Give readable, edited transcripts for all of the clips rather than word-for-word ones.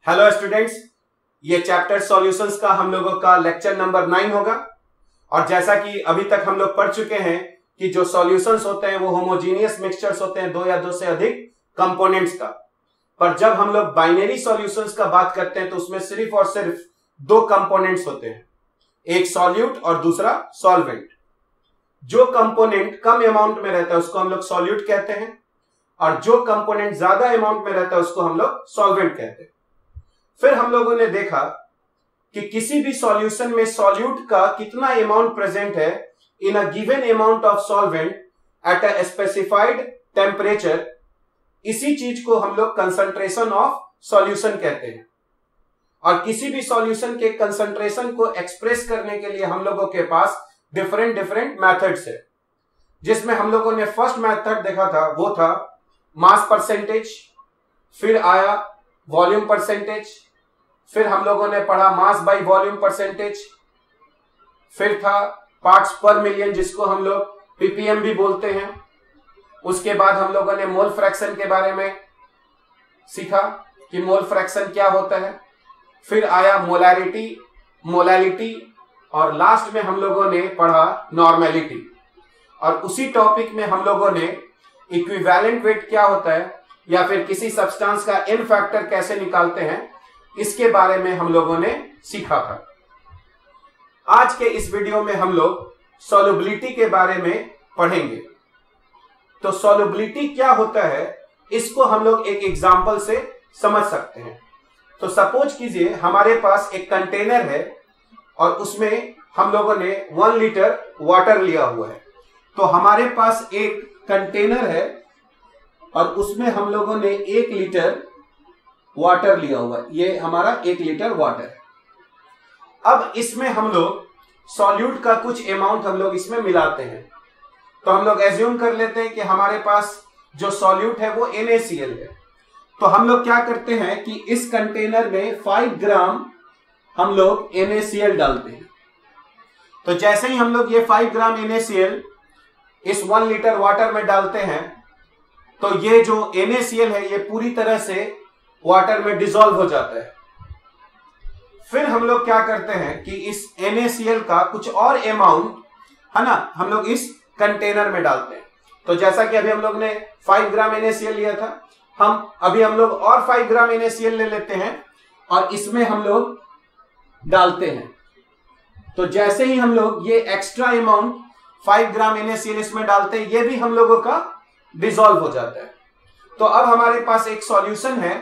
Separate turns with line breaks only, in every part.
Hello students, ये chapter solutions का हम लोगों का लेक्चर नंबर 9 होगा। और जैसा कि अभी तक हम लोग पढ़ चुके हैं कि जो सॉल्यूशंस होते हैं वो होमोजीनियस मिक्सचर्स होते हैं, दो या दो से अधिक कंपोनेंट्स का। पर जब हम लोग बाइनरी सॉल्यूशंस का बात करते हैं तो उसमें सिर्फ और सिर्फ दो कंपोनेंट्स होते हैं, एक सॉल्यूट और दूसरा सॉल्वेंट। जो कंपोनेंट कम अमाउंट में रहता है उसको हम लोग सॉल्यूट कहते हैं, और जो कंपोनेंट ज्यादा अमाउंट में रहता है उसको हम लोग सॉल्वेंट कहते हैं। फिर हम लोगों ने देखा कि किसी भी सॉल्यूशन में सॉल्यूट का कितना अमाउंट प्रेजेंट है in a given amount of solvent at a specified temperature, इसी चीज को हम लोग कंसंट्रेशन ऑफ सॉल्यूशन कहते हैं। और किसी भी सॉल्यूशन के कंसंट्रेशन को एक्सप्रेस करने के लिए हम लोगों के पास डिफरेंट मेथड्स है, जिसमें हम लोगों ने फर्स्ट मेथड देखा था वो था मास परसेंटेज, फिर आया वॉल्यूम परसेंटेज, फिर हम लोगों ने पढ़ा मास बाय वॉल्यूम परसेंटेज, फिर था पार्ट्स पर मिलियन जिसको हम लोग पीपीएम भी बोलते हैं। उसके बाद हम लोगों ने मोल फ्रैक्शन के बारे में सीखा कि मोल फ्रैक्शन क्या होता है, फिर आया मोलैलिटी, और लास्ट में हम लोगों ने पढ़ा नॉर्मेलिटी। और उसी टॉपिक में हम लोगों ने इक्विवेलेंट वेट क्या होता है या फिर किसी सब्सटेंस का एन फैक्टर कैसे निकालते हैं, इसके बारे में हम लोगों ने सीखा था। आज के इस वीडियो में हम लोग सॉल्युबिलिटी के बारे में पढ़ेंगे। तो सॉल्युबिलिटी क्या होता है इसको हम लोग एक एग्जांपल से समझ सकते हैं। तो सपोज कीजिए हमारे पास एक कंटेनर है और उसमें हम लोगों ने 1 लीटर वाटर लिया हुआ है। तो हमारे पास एक कंटेनर है और उसमें हम लोगों ने 1 लीटर वाटर लिया हुआ है। ये हमारा 1 लीटर वाटर है। अब इसमें हम लोग सॉल्यूट का कुछ अमाउंट हम लोग इसमें मिलाते हैं। तो हम लोग एज्यूम कर लेते हैं कि हमारे पास जो सॉल्यूट है वो NaCl है। तो हम लोग क्या करते हैं कि इस कंटेनर में 5 ग्राम हम लोग NaCl डालते हैं। तो जैसे ही हम लोग ये 5 ग्राम NaCl इस 1 लीटर वाटर में डालते हैं तो ये जो NaCl है ये पूरी तरह से वाटर में डिसॉल्व हो जाता है। फिर हम लोग क्या करते हैं कि इस NaCl का कुछ और अमाउंट है ना हम लोग इस कंटेनर में डालते हैं। तो जैसा कि अभी हम लोग ने 5 ग्राम NaCl लिया था, अभी हम लोग और 5 ग्राम NaCl ले लेते हैं और इसमें हम लोग डालते हैं। तो जैसे ही हम लोग ये एक्स्ट्रा अमाउंट 5 ग्राम NaCl इसमें डालते हैं, ये भी हम लोगों का डिसॉल्व हो जाता है। तो अब हमारे पास एक सॉल्यूशन है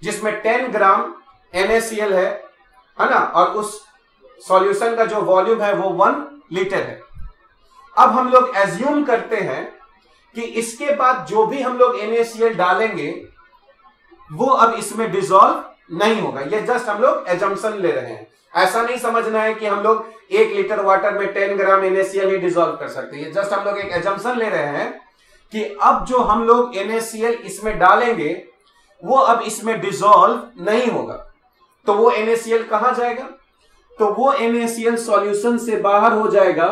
जिसमें 10 ग्राम NaCl है ना, और उस सॉल्यूशन का जो वॉल्यूम है वो 1 लीटर है। अब हम लोग एज्यूम करते हैं कि इसके बाद जो भी हम लोग NaCl डालेंगे वो अब इसमें डिसॉल्व नहीं होगा। ये जस्ट हम लोग एजम्पशन ले रहे हैं। ऐसा नहीं समझना है कि हम लोग 1 लीटर वाटर में 10 ग्राम NaCl ही डिसॉल्व कर सकते हैं। ये जस्ट हम लोग एक एजम्पशन ले रहे हैं कि अब जो हम लोग NaCl इसमें डालेंगे वो अब इसमें डिसॉल्व नहीं होगा। तो वो NaCl कहां जाएगा? तो वो NaCl सॉल्यूशन से बाहर हो जाएगा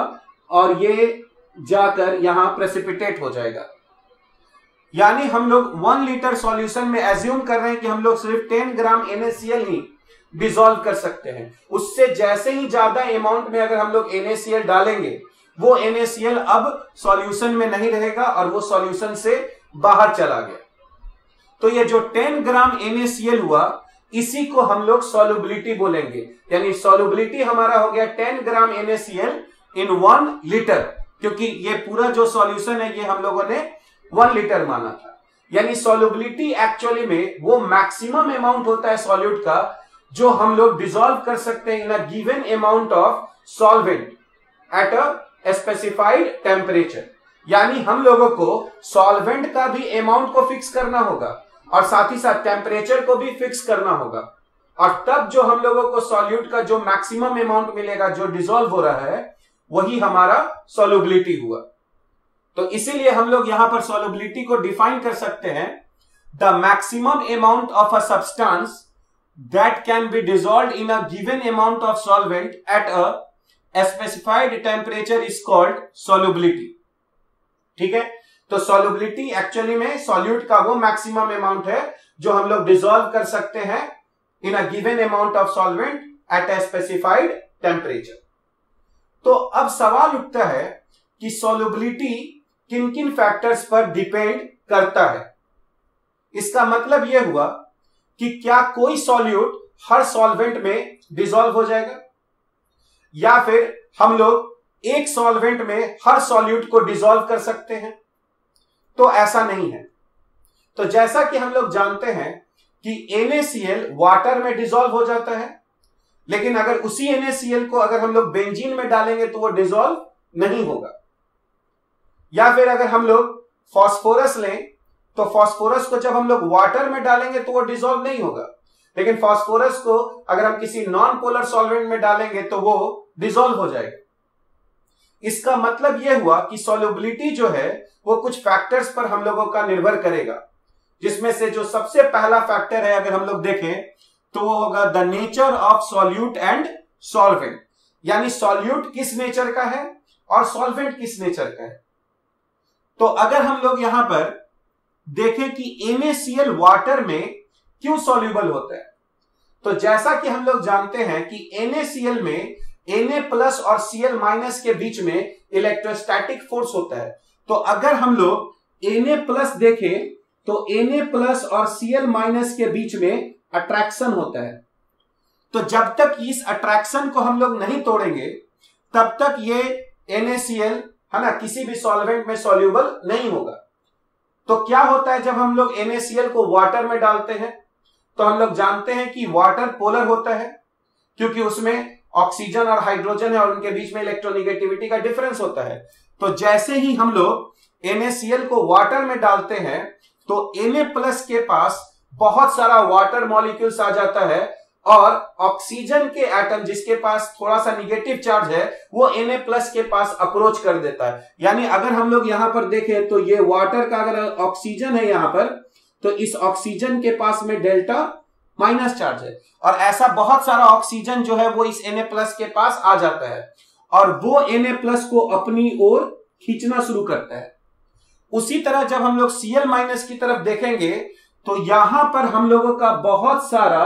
और ये जाकर यहां प्रेसिपिटेट हो जाएगा। यानी हम लोग 1 लीटर सॉल्यूशन में एज्यूम कर रहे हैं कि हम लोग सिर्फ 10 ग्राम NaCl ही डिसॉल्व कर सकते हैं। उससे जैसे ही ज्यादा अमाउंट में अगर हम लोग NaCl डालेंगे वो NaCl अब सॉल्यूशन में नहीं रहेगा और वो सॉल्यूशन से बाहर चला गया। तो ये जो 10 ग्राम NaCl हुआ इसी को हम लोग सॉल्युबिलिटी बोलेंगे। यानी सॉल्युबिलिटी हमारा हो गया 10 ग्राम NaCl इन 1 लीटर, क्योंकि ये पूरा जो सॉल्यूशन है ये हम लोगों ने 1 लीटर माना था। यानी सॉल्युबिलिटी एक्चुअली में वो मैक्सिमम अमाउंट होता है सॉल्यूट का जो हम लोग डिसॉल्व कर सकते हैं in a given amount of solvent at a specified temperature. यानी हम लोगों को सॉल्वेंट का भी अमाउंट को फिक्स करना होगा और साथ ही साथ टेम्परेचर को भी फिक्स करना होगा, और तब जो हम लोगों को सॉल्यूट का जो मैक्सिमम अमाउंट मिलेगा जो डिसॉल्व हो रहा है वही हमारा सॉल्युबिलिटी हुआ। तो इसीलिए हम लोग यहां पर सॉल्युबिलिटी को डिफाइन कर सकते हैं, the maximum amount of a substance that can be dissolved in a given amount of solvent at a specified temperature is called solubility. ठीक है, तो सॉल्युबिलिटी एक्चुअली में सॉल्यूट का वो मैक्सिमम अमाउंट है जो हम लोग डिसॉल्व कर सकते हैं in a given amount of solvent at a specified temperature. तो अब सवाल उठता है कि solubility किन किन फैक्टर्स पर डिपेंड करता है। इसका मतलब यह हुआ कि क्या कोई सॉल्यूट हर सॉल्वेंट में डिसॉल्व हो जाएगा, या फिर हम लोग एक सॉल्वेंट में हर सॉल्यूट को डिसॉल्व कर सकते हैं। तो ऐसा नहीं है। तो जैसा कि हम लोग जानते हैं कि NaCl वाटर में डिसॉल्व हो जाता है, लेकिन अगर उसी NaCl को अगर हम लोग बेंजीन में डालेंगे तो वो डिसॉल्व नहीं होगा। या फिर अगर हम लोग फास्फोरस लें तो फास्फोरस को जब हम लोग वाटर में डालेंगे तो वो डिसॉल्व नहीं होगा, लेकिन फास्फोरस को अगर हम किसी नॉन पोलर सॉल्वेंट में डालेंगे तो वो डिसॉल्व हो जाएगा। इसका मतलब यह हुआ कि सॉल्युबिलिटी जो है वो कुछ फैक्टर्स पर हम लोगों का निर्भर करेगा, जिसमें से जो सबसे पहला फैक्टर है अगर हम लोग देखें तो वो होगा the nature of solute and solvent, यानी सॉल्यूट किस नेचर का है और सॉल्वेंट किस नेचर का है। तो अगर हम लोग यहां पर देखें कि NaCl वाटर में क्यों सॉल्यूबल होता है, तो जैसा कि हम लोग जानते हैं कि NaCl में Na+ और Cl- के बीच में इलेक्ट्रोस्टैटिक फोर्स होता है। तो अगर हम लोग Na+ देखें तो Na+ और Cl- के बीच में अट्रैक्शन होता है। तो जब तक इस अट्रैक्शन को हम लोग नहीं तोड़ेंगे तब तक ये NaCl है ना किसी भी सॉल्वेंट में सॉल्यूबल नहीं होगा। तो क्या होता है जब हम लोग NaCl को वाटर में डालते हैं, तो हम लोग जानते हैं कि वाटर पोलर होता है क्योंकि उसमें ऑक्सीजन और हाइड्रोजन है और उनके बीच में इलेक्ट्रोनेगेटिविटी का डिफरेंस होता है। तो जैसे ही हम लोग NaCl को वाटर में डालते हैं तो Na+ के पास बहुत सारा वाटर मॉलिक्यूल्स आ जाता है और ऑक्सीजन के एटम जिसके पास थोड़ा सा निगेटिव चार्ज है वो Na+ के पास अप्रोच कर देता है। यानी अगर हम लोग यहां पर देखें तो ये वाटर का अगर ऑक्सीजन है यहां पर, तो इस ऑक्सीजन के पास में डेल्टा माइनस चार्ज है और ऐसा बहुत सारा ऑक्सीजन जो है वो इस Na+ के पास आ जाता है और वो Na+ को अपनी ओर खींचना शुरू करता है। उसी तरह जब हम लोग Cl- की तरफ देखेंगे तो यहां पर हम लोगों का बहुत सारा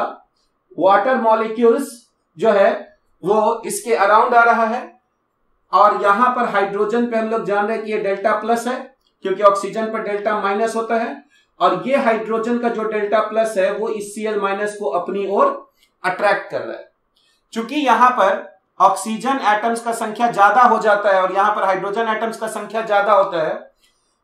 वाटर मॉलिक्यूल्स जो है वो इसके अराउंड आ रहा है और यहां पर हाइड्रोजन पे हम लोग जान रहे हैं कि ये डेल्टा+ है क्योंकि ऑक्सीजन पर डेल्टा- होता है और ये हाइड्रोजन का जो डेल्टा+ है वो इस Cl- को अपनी ओर अट्रैक्ट कर रहा है। चूंकि यहां पर ऑक्सीजन एटम्स का संख्या ज्यादा हो जाता है और यहां पर हाइड्रोजन एटम्स का संख्या ज्यादा होता है,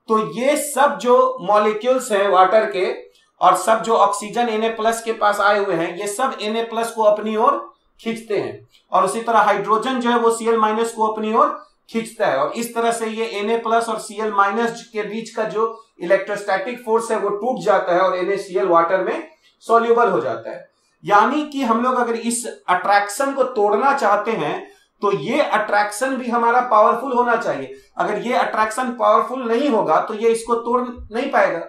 तो ये सब जो मॉलिक्यूल्स हैं वाटर के और सब जो ऑक्सीजन Na+ के पास आए हुए हैं ये सब Na+ को अपनी ओर खींचते हैं और उसी तरह हाइड्रोजन जो है वो Cl- को अपनी ओर खींचता है और इस तरह से ये Na+ और Cl- के बीच का जो इलेक्ट्रोस्टैटिक फोर्स है वो टूट जाता है और NaCl वाटर में सॉल्यूबल हो जाता है। यानी कि हम लोग अगर इस अट्रैक्शन को तोड़ना चाहते हैं तो ये अट्रैक्शन भी हमारा पावरफुल होना चाहिए। अगर ये अट्रैक्शन पावरफुल नहीं होगा तो ये इसको तोड़ नहीं पाएगा।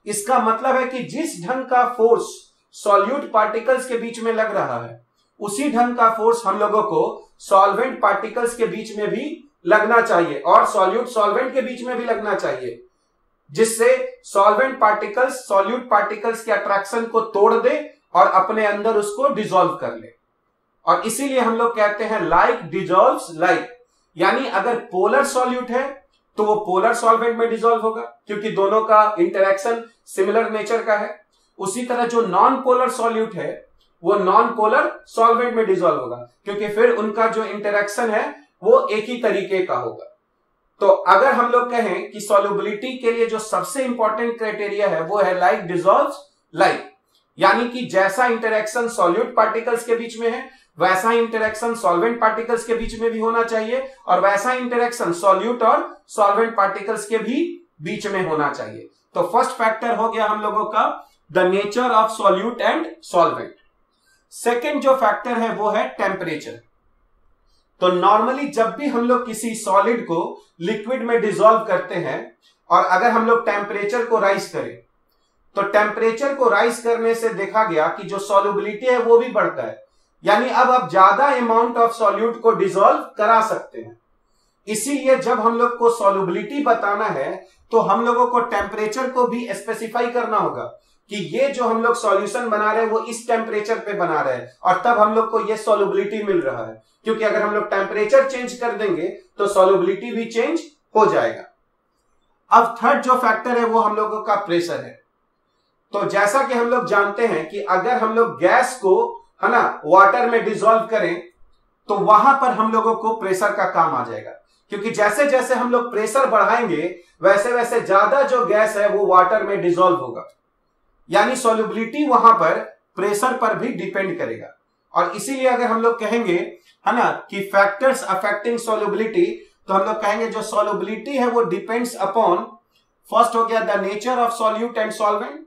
इसका मतलब है कि जिस ढंग का फोर्स सॉल्यूट पार्टिकल्स के बीच में लग रहा है उसी ढंग का फोर्स हम लोगों को सॉल्वेंट पार्टिकल्स के बीच में भी लगना चाहिए और सॉल्यूट सॉल्वेंट के बीच में भी लगना चाहिए, जिससे सॉल्वेंट पार्टिकल्स सॉल्यूट पार्टिकल्स के अट्रैक्शन को तोड़ दे और अपने अंदर उसको डिसॉल्व कर ले। और इसीलिए हम लोग कहते हैं लाइक डिसॉल्व्स लाइक, यानी अगर पोलर सॉल्यूट है तो वो पोलर सॉल्वेंट में डिसॉल्व होगा क्योंकि दोनों का इंटरेक्शन सिमिलर नेचर का है। उसी तरह जो नॉन पोलर सॉल्यूट है वो नॉन पोलर सॉल्वेंट में डिसॉल्व होगा क्योंकि फिर उनका जो इंटरेक्शन है वो एक ही तरीके का होगा। तो अगर हम लोग कहें कि सॉल्युबिलिटी के लिए जो सबसे इंपॉर्टेंट क्राइटेरिया है वो है लाइक डिसॉल्व्स लाइक, यानी कि जैसा इंटरेक्शन सॉल्यूट पार्टिकल्स के बीच में है वैसा इंटरेक्शन सॉल्वेंट पार्टिकल्स के बीच में भी होना चाहिए और वैसा इंटरेक्शन सॉल्यूट और सॉल्वेंट पार्टिकल्स के भी बीच में होना चाहिए। तो फर्स्ट फैक्टर हो गया हम लोगों का the nature of solute and solvent. Second जो फैक्टर है वो है टेम्परेचर। तो नॉर्मली जब भी हम लोग किसी सॉलिड को लिक्विड में डिसॉल्व करते हैं और अगर हम लोग टेम्परेचर को राइज करें तो टेम्परेचर को राइज करने से देखा गया कि जो सॉल्युबिलिटी है वो भी बढ़ता है, यानी अब आप ज्यादा अमाउंट ऑफ सॉल्यूट को डिसॉल्व करा सकते हैं। इसीलिए जब हम लोग को सॉल्युबिलिटी बताना है तो हम लोगों को टेम्परेचर को भी स्पेसिफाई करना होगा कि ये जो हम लोग सॉल्यूशन बना रहे हैं वो इस टेम्परेचर पे बना रहे हैं और तब हम लोग को ये सॉल्युबिलिटी मिल रहा है, क्योंकि अगर हम लोग टेम्परेचर चेंज कर देंगे तो सॉल्युबिलिटी भी चेंज हो जाएगा। अब थर्ड जो फैक्टर है वो हम लोगों का प्रेशर है। तो जैसा कि हम लोग जानते हैं कि अगर हम लोग गैस को है ना वाटर में डिसॉल्व करें तो वहां पर हम लोगों को प्रेशर का काम आ जाएगा, क्योंकि जैसे जैसे हम लोग प्रेशर बढ़ाएंगे वैसे वैसे ज्यादा जो गैस है वो वाटर में डिसॉल्व होगा, यानी सॉल्युबिलिटी वहां पर प्रेशर पर भी डिपेंड करेगा। और इसीलिए अगर हम लोग कहेंगे है ना कि फैक्टर्स अफेक्टिंग सॉल्युबिलिटी, तो हम लोग कहेंगे जो सॉल्युबिलिटी है वो डिपेंड्स अपॉन, फर्स्ट हो गया the nature of solute and solvent,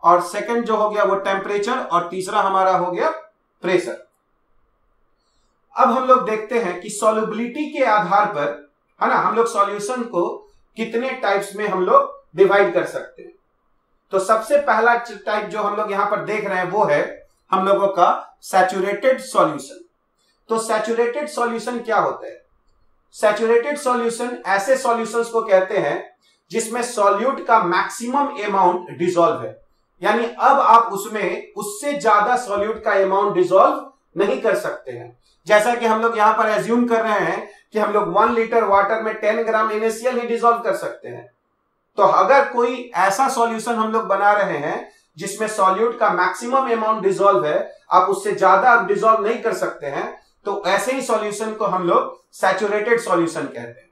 और सेकंड जो हो गया वो टेम्परेचर, और तीसरा हमारा हो गया प्रेशर। अब हम लोग देखते हैं कि सॉल्युबिलिटी के आधार पर है ना हम लोग सॉल्यूशन को कितने टाइप्स में हम लोग डिवाइड कर सकते हैं। तो सबसे पहला टाइप जो हम लोग यहां पर देख रहे हैं वो है हम लोगों का सैचुरेटेड सॉल्यूशन। तो सैचुरेटेड सॉल्यूशन क्या होता है? सैचुरेटेड सॉल्यूशन ऐसे सॉल्यूशंस को कहते हैं जिसमें सॉल्यूट का मैक्सिमम अमाउंट डिसॉल्व है, यानी अब आप उसमें उससे ज्यादा सॉल्यूट का अमाउंट डिसॉल्व नहीं कर सकते हैं। जैसा कि हम लोग यहां पर एज्यूम कर रहे हैं कि हम लोग 1 लीटर वाटर में 10 ग्राम NaCl ही डिसॉल्व कर सकते हैं। तो अगर कोई ऐसा सॉल्यूशन हम लोग बना रहे हैं जिसमें सॉल्यूट का मैक्सिमम अमाउंट डिसॉल्व है, आप उससे ज्यादा डिसॉल्व नहीं कर सकते हैं, तो ऐसे ही सॉल्यूशन को हम लोग सैचुरेटेड सॉल्यूशन कहते हैं।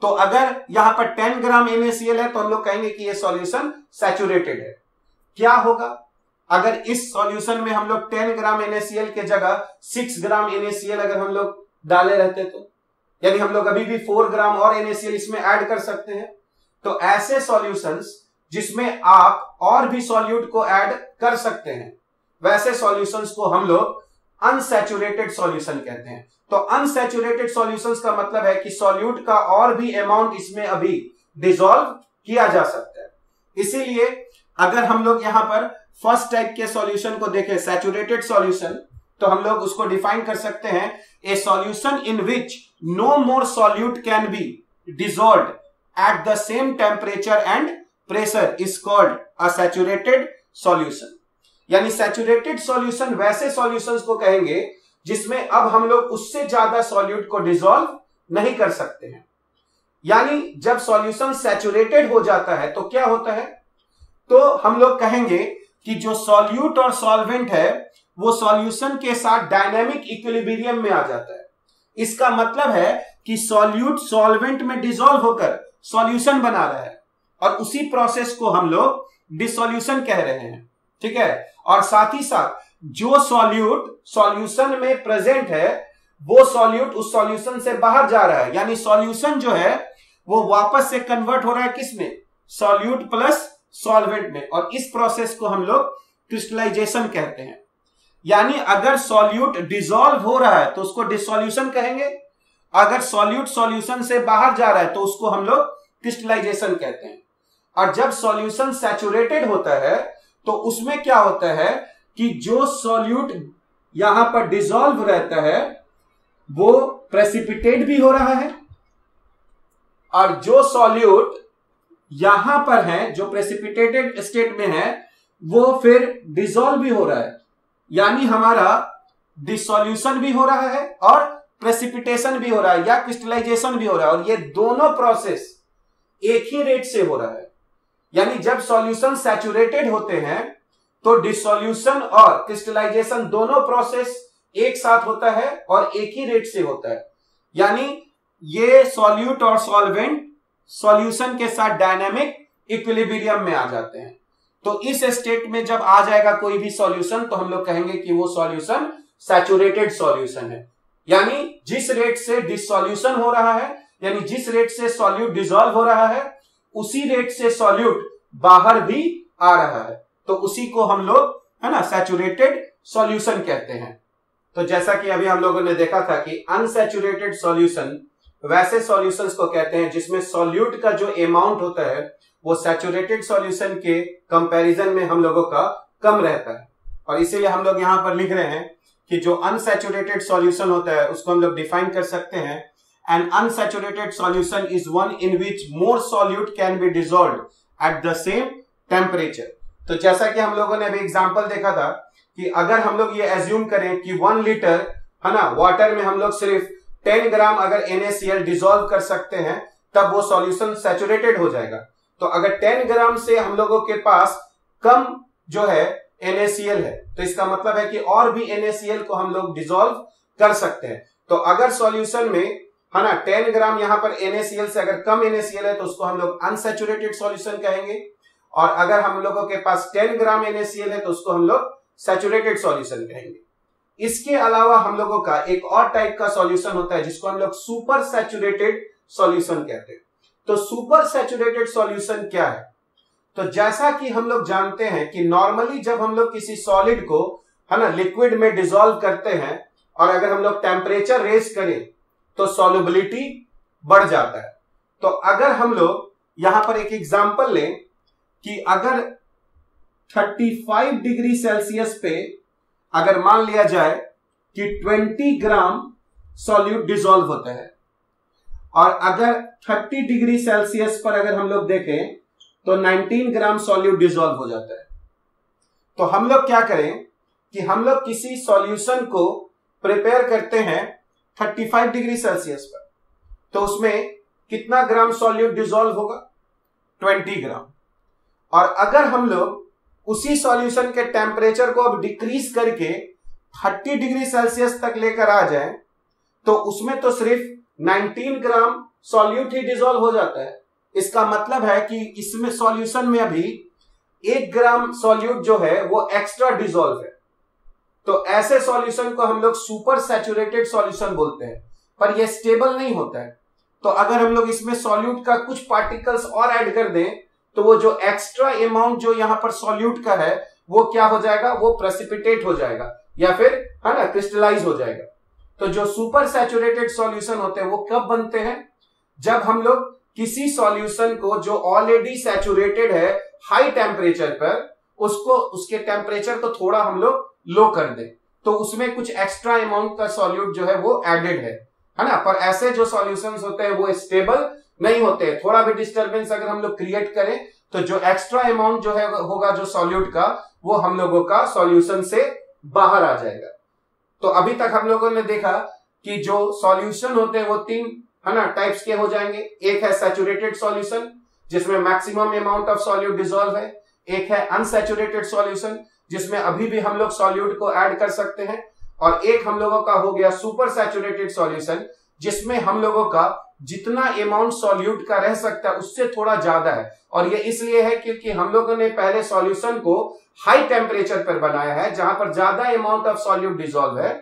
तो अगर यहां पर 10 ग्राम NaCl है तो हम लोग कहेंगे कि यह सॉल्यूशन सैचुरेटेड है। क्या होगा अगर इस सॉल्यूशन में हम लोग 10 ग्राम NaCl के जगह 6 ग्राम NaCl अगर हम लोग डाले रहते तो, यानी हम लोग अभी भी 4 ग्राम और NaCl इसमें ऐड कर सकते हैं। तो ऐसे सॉल्यूशंस जिसमें आप और भी सॉल्यूट को ऐड कर सकते हैं, वैसे सॉल्यूशंस को हम लोग अनसैचुरेटेड सॉल्यूशन कहते हैं। तो अनसैचुरेटेड सॉल्यूशंस का मतलब है कि सॉल्यूट का और भी अमाउंट इसमें अभी डिसॉल्व किया जा सकता है। इसीलिए अगर हम लोग यहां पर फर्स्ट टाइप के सॉल्यूशन को देखें, सैचुरेटेड सॉल्यूशन, तो हम लोग उसको डिफाइन कर सकते हैं, a solution in which no more solute can be dissolved at the same temperature and pressure is called a saturated solution। यानी सैचुरेटेड सॉल्यूशन वैसे सॉल्यूशंस को कहेंगे जिसमें अब हम लोग उससे ज्यादा सॉल्यूट को डिसॉल्व नहीं कर सकते हैं। यानी जब सॉल्यूशन सैचुरेटेड हो जाता है तो क्या होता है, तो हम लोग कहेंगे कि जो सॉल्यूट और सॉल्वेंट है वो सॉल्यूशन के साथ डायनेमिक इक्विलिब्रियम में आ जाता है। इसका मतलब है कि सॉल्यूट सॉल्वेंट में डिसॉल्व होकर सॉल्यूशन बना रहा है, और उसी प्रोसेस को हम लोग डिसॉल्यूशन कह रहे हैं। ठीक है, और साथ ही साथ जो सॉल्यूट सॉल्यूशन में प्रेजेंट है वो सॉल्यूट उस सॉल्यूशन से बाहर जा रहा है, यानी सॉल्यूशन जो है वो वापस से कन्वर्ट हो रहा है किसमें, सॉल्यूट प्लस सॉल्वेंट में, और इस प्रोसेस को हम लोग क्रिस्टलाइजेशन कहते हैं। यानी अगर सॉल्यूट डिसॉल्व हो रहा है तो उसको डिसॉल्यूशन कहेंगे, अगर सॉल्यूट सॉल्यूशन से बाहर जा रहा है तो उसको हम लोग क्रिस्टलाइजेशन कहते हैं। और जब सॉल्यूशन सैचुरेटेड होता है तो उसमें क्या होता है कि जो सॉल्यूट यहां पर डिसॉल्व रहता है वो प्रेसिपिटेट भी हो रहा है, और जो सॉल्यूट यहां पर है जो प्रेसिपिटेटेड स्टेट में है वो फिर डिसॉल्व भी हो रहा है, यानी हमारा डिसॉल्यूशन भी हो रहा है और प्रेसिपिटेशन भी हो रहा है या क्रिस्टलाइजेशन भी हो रहा है, और ये दोनों प्रोसेस एक ही रेट से हो रहा है। यानी जब सॉल्यूशन सैचुरेटेड होते हैं तो डिसॉल्यूशन और क्रिस्टलाइजेशन दोनों प्रोसेस एक साथ होता है और एक ही रेट से होता है। यानी ये सॉल्यूट और सॉल्वेंट सॉल्यूशन के साथ डायनेमिक इक्विलिब्रियम में आ जाते हैं। तो इस स्टेट में जब आ जाएगा कोई भी सॉल्यूशन तो हम लोग कहेंगे कि वो सॉल्यूशन सैचुरेटेड सॉल्यूशन है। यानी जिस रेट से डिसॉल्यूशन हो रहा है, यानी जिस रेट से सॉल्यूट डिसॉल्व हो रहा है, उसी रेट से सॉल्यूट बाहर भी आ रहा है, तो उसी को हम लोग है ना सैचुरेटेड सॉल्यूशन कहते हैं। तो जैसा कि अभी हम लोगों ने देखा था कि अनसैचुरेटेड सॉल्यूशन वैसे सॉल्यूशंस को कहते हैं जिसमें सॉल्यूट का जो अमाउंट होता है वो सैचुरेटेड सॉल्यूशन के कंपैरिजन में हम लोगों का कम रहता है, और इसीलिए हम लोग यहां पर लिख रहे हैं कि जो अनसैचुरेटेड सॉल्यूशन होता है उसको हम लोग डिफाइन कर सकते हैं, N unsaturated solution is one in which more solute can be dissolved at the same temperature. तो जैसा कि हम लोगों ने अभी एग्जांपल देखा था कि अगर हम लोग ये एज्यूम करें कि 1 लीटर है ना वाटर में हम लोग सिर्फ 10 ग्राम अगर NaCl डिसॉल्व कर सकते हैं तब वो सॉल्यूशन सैचुरेटेड हो जाएगा। तो अगर 10 ग्राम से हम लोगों के पास कम जो है NaCl है तो इसका मतलब है कि और भी NaCl को हम लोग डिसॉल्व कर सकते हैं। तो अगर सॉल्यूशन में है ना 10 ग्राम यहां पर NaCl से अगर कम NaCl है तो उसको हम लोग अनसैचुरेटेड सॉल्यूशन कहेंगे, और अगर हम लोगों के पास 10 ग्राम NaCl है तो उसको हम लोग सैचुरेटेड सॉल्यूशन कहेंगे। इसके अलावा हम लोगों का एक और टाइप का सॉल्यूशन होता है जिसको हम लोग सुपर सैचुरेटेड सॉल्यूशन कहते हैं। तो सुपर सैचुरेटेड सॉल्यूशन क्या है? तो जैसा कि हम लोग जानते हैं कि नॉर्मली जब हम लोग किसी सॉलिड को है ना लिक्विड में डिसॉल्व करते हैं और अगर हम लोग टेम्परेचर रेज करें तो सॉल्युबिलिटी बढ़ जाता है। तो अगर हम लोग यहां पर एक एग्जांपल लें कि अगर 35 डिग्री सेल्सियस पे अगर मान लिया जाए कि 20 ग्राम सॉल्यूट डिसॉल्व होता है और अगर 30 डिग्री सेल्सियस पर अगर हम लोग देखें तो 19 ग्राम सॉल्यूट डिसॉल्व हो जाता है। तो हम लोग क्या करें कि हम लोग किसी सॉल्यूशन को प्रिपेयर करते हैं 35 डिग्री सेल्सियस पर, तो उसमें कितना ग्राम सॉल्यूट डिसॉल्व होगा? 20 ग्राम। और अगर हम लोग उसी सॉल्यूशन के टेम्परेचर को अब डिक्रीज करके 30 डिग्री सेल्सियस तक लेकर आ जाए तो उसमें तो सिर्फ 19 ग्राम सॉल्यूट ही डिसॉल्व हो जाता है। इसका मतलब है कि इसमें सॉल्यूशन में अभी 1 ग्राम सॉल्यूट जो है वो एक्स्ट्रा डिसॉल्व है। तो ऐसे सॉल्यूशन को हम लोग सुपर सैचुरेटेड सॉल्यूशन बोलते हैं, पर यह स्टेबल नहीं होता है। तो अगर हम लोग इसमें सॉल्यूट का कुछ पार्टिकल्स और ऐड कर दें तो वो जो एक्स्ट्रा अमाउंट जो यहां पर सॉल्यूट का है वो क्या हो जाएगा? वो प्रेसिपिटेट हो जाएगा या फिर है ना क्रिस्टलाइज हो जाएगा। तो जो सुपर सैचुरेटेड सॉल्यूशन होते हैं वो कब बनते हैं? जब हम लोग किसी सॉल्यूशन को जो ऑलरेडी सैचुरेटेड है हाई टेम्परेचर पर उसको उसके टेम्परेचर को थोड़ा हम लोग लो कर दें तो उसमें कुछ एक्स्ट्रा अमाउंट का सॉल्यूट जो है वो एडेड है ना। पर ऐसे जो सॉल्यूशंस होते हैं वो स्टेबल नहीं होते। थोड़ा भी डिस्टर्बेंस अगर हम लोग क्रिएट करें तो जो एक्स्ट्रा अमाउंट जो है होगा जो सॉल्यूट का वो हम लोगों का सॉल्यूशन से बाहर आ जाएगा। तो अभी तक हम लोगों ने देखा कि जो सॉल्यूशन होते हैं वो 3 है ना टाइप्स के हो जाएंगे। एक है सैचुरेटेड सॉल्यूशन जिसमें maximum amount of solute dissolve है, एक है अनसैचुरेटेड सॉल्यूशन जिसमें अभी भी हम लोग सॉल्यूट को ऐड कर सकते हैं, और एक हम लोगों का हो गया सुपर सैचुरेटेड सॉल्यूशन जिसमें हम लोगों का जितना अमाउंट सॉल्यूट का रह सकता है उससे थोड़ा ज्यादा है। और ये इसलिए है क्योंकि हम लोगों ने पहले सॉल्यूशन को हाई टेम्परेचर पर बनाया है जहां पर ज्यादा अमाउंट ऑफ सॉल्यूट डिसॉल्व है,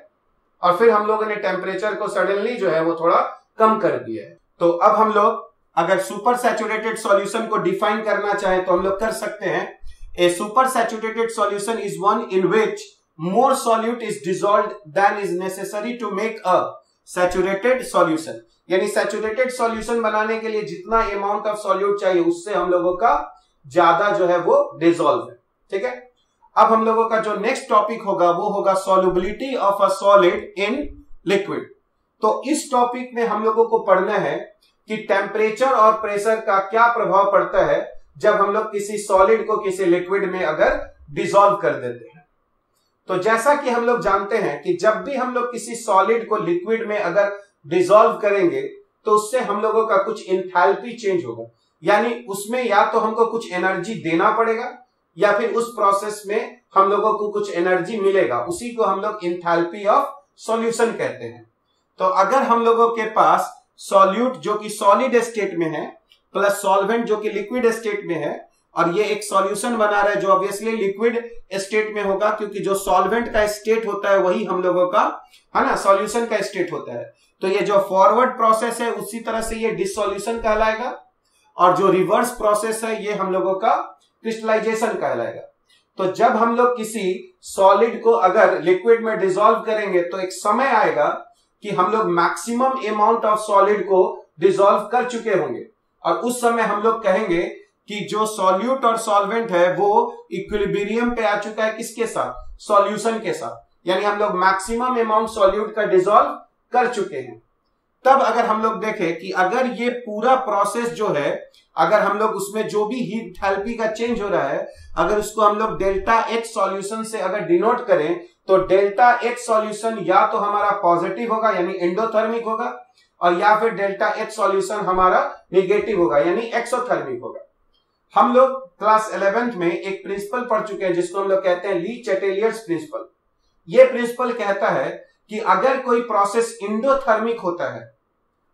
और फिर हम लोगों ने टेम्परेचर को सडनली जो है वो थोड़ा कम कर दिया है। तो अब हम लोग अगर सुपर सैचुरेटेड सॉल्यूशन को डिफाइन करना चाहे तो हम लोग कर सकते हैं। A super saturated solution is one in which more solute is dissolved than is necessary to make a saturated solution। यानी सैचुरेटेड सॉल्यूशन बनाने के लिए जितना अमाउंट ऑफ सॉल्यूट चाहिए उससे हम लोगों का ज्यादा जो है वो डिसॉल्व है। ठीक है, अब हम लोगों का जो नेक्स्ट टॉपिक होगा वो होगा solubility of a solid in liquid. तो इस टॉपिक में हम लोगों को पढ़ना है कि टेम्परेचर और प्रेशर का क्या प्रभाव पड़ता है जब हम लोग किसी सॉलिड को किसी लिक्विड में अगर डिसॉल्व कर देते हैं। तो जैसा कि हम लोग जानते हैं कि जब भी हम लोग किसी सॉलिड को लिक्विड में अगर डिसॉल्व करेंगे तो उससे हम लोगों का कुछ एंथैल्पी चेंज होगा, यानी उसमें या तो हमको कुछ एनर्जी देना पड़ेगा या फिर उस प्रोसेस में हम लोगों को कुछ एनर्जी मिलेगा। उसी को हम लोग एंथैल्पी ऑफ सॉल्यूशन कहते हैं। तो अगर हम लोगों के पास सॉल्यूट जो कि सॉलिड स्टेट में है प्लस सॉल्वेंट जो कि लिक्विड स्टेट में है और ये एक सॉल्यूशन बना रहा है जो ऑब्वियसली लिक्विड स्टेट में होगा क्योंकि जो सॉल्वेंट का स्टेट होता है वही हम लोगों का है ना सॉल्यूशन का स्टेट होता है। तो ये जो फॉरवर्ड प्रोसेस है उसी तरह से ये डिसॉल्यूशन कहलाएगा और जो रिवर्स प्रोसेस है ये हम लोगों का क्रिस्टलाइजेशन कहलाएगा। तो जब हम लोग किसी सॉलिड को अगर लिक्विड में डिसॉल्व करेंगे तो एक समय आएगा कि हम लोग मैक्सिमम अमाउंट ऑफ सॉलिड को डिसॉल्व कर चुके होंगे और उस समय हम लोग कहेंगे कि जो सॉल्यूट और सॉल्वेंट है वो इक्विलिब्रियम पे आ चुका है किसके साथ? सॉल्यूशन के साथ, यानी हम लोग मैक्सिमम अमाउंट सॉल्यूट का डिसॉल्व कर चुके हैं। तब अगर हम लोग देखें कि अगर ये पूरा प्रोसेस जो है, अगर हम लोग उसमें जो भी हीट एंथैल्पी का चेंज हो रहा है, अगर उसको हम लोग डेल्टा एच सॉल्यूशन से अगर डिनोट करें, तो डेल्टा एच सॉल्यूशन या तो हमारा पॉजिटिव होगा यानी एंडोथर्मिक होगा, और या फिर डेल्टा एच सॉल्यूशन हमारा नेगेटिव होगा यानी एक्सोथर्मिक होगा। हम लोग क्लास 11th में एक प्रिंसिपल पढ़ चुके हैं जिसको हम लोग कहते हैं ली चैटेलियर्स प्रिंसिपल। ये प्रिंसिपल कहता है कि अगर कोई प्रोसेस इंडोथर्मिक होता है,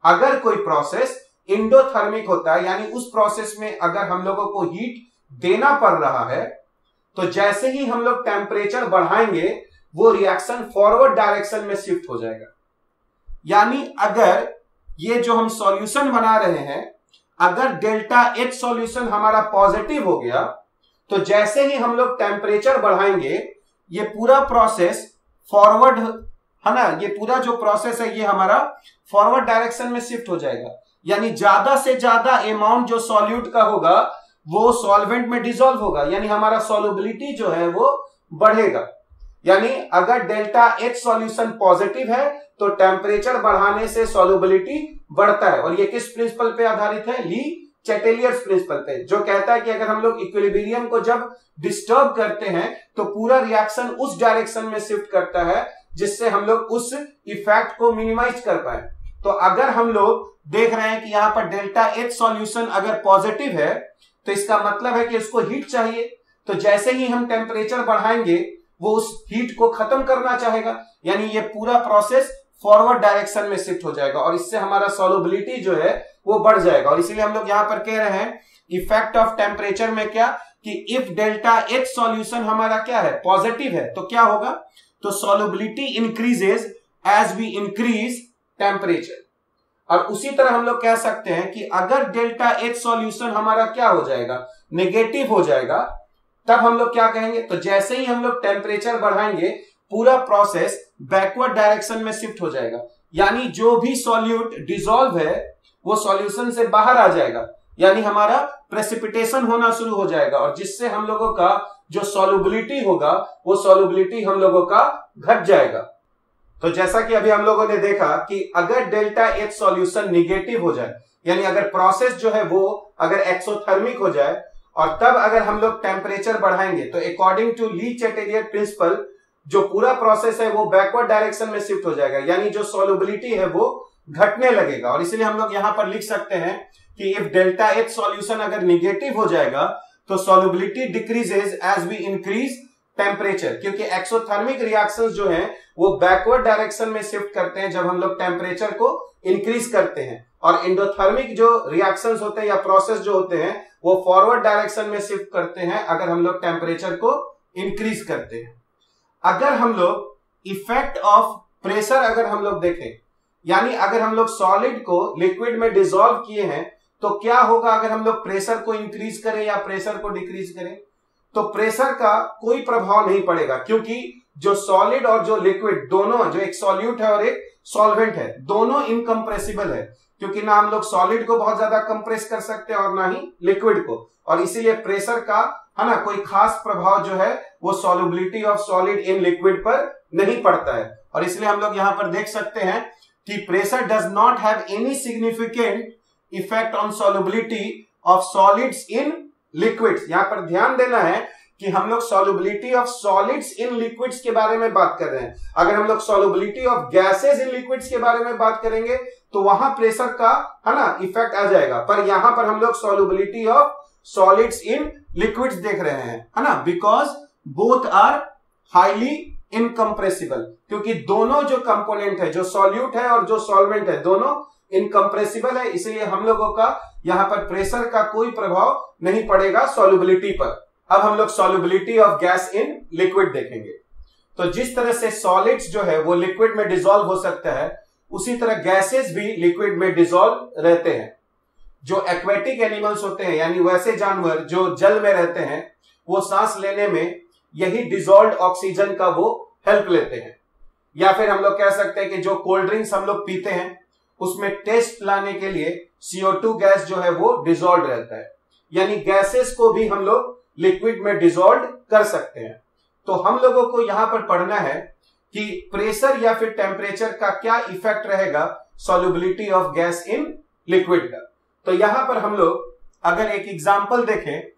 अगर कोई प्रोसेस इंडोथर्मिक होता है यानी उस प्रोसेस में अगर हम लोगों को हीट देना पड़ रहा है, तो जैसे ही हम लोग टेम्परेचर बढ़ाएंगे वो रिएक्शन फॉरवर्ड डायरेक्शन में शिफ्ट हो जाएगा। यानी अगर ये जो हम सॉल्यूशन बना रहे हैं, अगर डेल्टा एच सॉल्यूशन हमारा पॉजिटिव हो गया, तो जैसे ही हम लोग टेम्परेचर बढ़ाएंगे ये पूरा प्रोसेस फॉरवर्ड है ना, ये पूरा जो प्रोसेस है ये हमारा फॉरवर्ड डायरेक्शन में शिफ्ट हो जाएगा। यानी ज्यादा से ज्यादा अमाउंट जो सॉल्यूट का होगा वो सॉल्वेंट में डिसॉल्व होगा, यानी हमारा सॉल्युबिलिटी जो है वो बढ़ेगा। यानी अगर डेल्टा एच सॉल्यूशन पॉजिटिव है तो टेम्परेचर बढ़ाने से सॉल्युबिलिटी बढ़ता है। और ये किस प्रिंसिपल पे आधारित है? ली चैटेलियर्स प्रिंसिपल पे, जो कहता है कि अगर हम लोग इक्विलिब्रियम को जब डिस्टर्ब करते हैं तो पूरा रिएक्शन उस डायरेक्शन में शिफ्ट करता है जिससे हम लोग उस इफेक्ट को मिनिमाइज कर पाए। तो अगर हम लोग देख रहे हैं कि यहां पर डेल्टा एच सॉल्यूशन अगर पॉजिटिव है तो इसका मतलब है कि उसको हीट चाहिए, तो जैसे ही हम टेम्परेचर बढ़ाएंगे वो उस हीट को खत्म करना चाहेगा, यानी ये पूरा प्रोसेस फॉरवर्ड डायरेक्शन में शिफ्ट हो जाएगा और इससे हमारा सॉल्युबिलिटी जो है वो बढ़ जाएगा। और इसीलिए हम लोग यहां पर कह रहे हैं इफेक्ट ऑफ टेम्परेचर में क्या, कि इफ डेल्टा एच सॉल्यूशन हमारा क्या है? पॉजिटिव है, तो क्या होगा? तो solubility increases as we increase temperature. और उसी तरह हम लोग कह सकते हैं कि अगर डेल्टा एच सॉल्यूशन हमारा क्या हो जाएगा? नेगेटिव हो जाएगा, तब हम लोग क्या कहेंगे? तो जैसे ही हम लोग टेम्परेचर बढ़ाएंगे पूरा प्रोसेस बैकवर्ड डायरेक्शन में शिफ्ट हो जाएगा, यानी जो भी सॉल्यूट डिसॉल्व है वो सॉल्यूशन से बाहर आ जाएगा, यानी हमारा प्रेसिपिटेशन होना शुरू हो जाएगा और जिससे हम लोगों का जो सॉल्युबिलिटी होगा वो सॉल्युबिलिटी हम लोगों का घट जाएगा। तो जैसा कि अभी हम लोगों ने देखा कि अगर डेल्टा एच सॉल्यूशन निगेटिव हो जाए, यानी अगर प्रोसेस जो है वो अगर एक्सोथर्मिक हो जाए और तब अगर हम लोग टेम्परेचर बढ़ाएंगे, तो अकॉर्डिंग टू ली चैटेलियर प्रिंसिपल जो पूरा प्रोसेस है वो बैकवर्ड डायरेक्शन में शिफ्ट हो जाएगा, यानी जो सॉल्युबिलिटी है वो घटने लगेगा। और इसलिए हम लोग यहां पर लिख सकते हैं कि इफ डेल्टा एच सॉल्यूशन अगर निगेटिव हो जाएगा तो solubility decreases as we increase temperature, क्योंकि एक्सोथर्मिक रिएक्शंस जो हैं वो बैकवर्ड डायरेक्शन में शिफ्ट करते हैं जब हम लोग टेम्परेचर को इंक्रीज करते हैं, और एंडोथर्मिक जो रिएक्शंस होते हैं या प्रोसेस जो होते हैं वो फॉरवर्ड डायरेक्शन में शिफ्ट करते हैं अगर हम लोग टेम्परेचर को इंक्रीज करते हैं। अगर हम लोग इफेक्ट ऑफ प्रेशर अगर हम लोग देखें, यानी अगर हम लोग सॉलिड को लिक्विड में डिसॉल्व किए हैं तो क्या होगा अगर हम लोग प्रेशर को इंक्रीज करें या प्रेशर को डिक्रीज करें? तो प्रेशर का कोई प्रभाव नहीं पड़ेगा, क्योंकि जो सॉलिड और जो लिक्विड दोनों, जो एक सॉल्यूट है और एक सॉल्वेंट है, दोनों इनकम्प्रेसिबल है, क्योंकि ना हम लोग सॉलिड को बहुत ज्यादा कंप्रेस कर सकते हैं और ना ही लिक्विड को, और इसीलिए प्रेशर का है ना कोई खास प्रभाव जो है वो solubility of solid in liquid पर नहीं पड़ता है। और इसलिए हम लोग यहां पर देख सकते हैं कि pressure does not have any significant effect on solubility of solids in liquids. यहां पर ध्यान देना है कि हम लोग solubility of solids in liquids के बारे में बात कर रहे हैं। अगर हम लोग solubility of gases in liquids के बारे में बात करेंगे तो वहां प्रेशर का है ना इफेक्ट आ जाएगा, पर यहां पर हम लोग solubility of solids in liquids देख रहे हैं, है ना, because both are highly incompressible, क्योंकि दोनों जो कंपोनेंट है, जो सॉल्यूट है और जो सॉल्वेंट है, दोनों इनकम्प्रेसिबल है, इसलिए हम लोगों का यहां पर प्रेशर का कोई प्रभाव नहीं पड़ेगा सॉल्युबिलिटी पर। अब हम लोग solubility of gas in liquid देखेंगे। तो जिस तरह से सॉलिड्स जो है वो लिक्विड में डिसॉल्व हो सकता है, उसी तरह गैसेस भी लिक्विड में डिसॉल्व रहते हैं। जो एक्वेटिक एनिमल्स होते हैं, यानी वैसे जानवर जो जल में रहते हैं, वो सांस लेने में यही डिसॉल्व्ड ऑक्सीजन का वो हेल्प लेते हैं। या फिर हम लोग कह सकते हैं कि जो कोल्ड ड्रिंक्स हम लोग पीते हैं उसमें टेस्ट लाने के लिए CO2 गैस जो है वो डिसॉल्व रहता है, यानी गैसेस को भी हम लोग लिक्विड में डिसॉल्व कर सकते हैं। तो हम लोगों को यहां पर पढ़ना है कि प्रेशर या फिर टेम्परेचर का क्या इफेक्ट रहेगा solubility of gas in liquid का। तो यहां पर हम लोग अगर एक एग्जांपल देखें,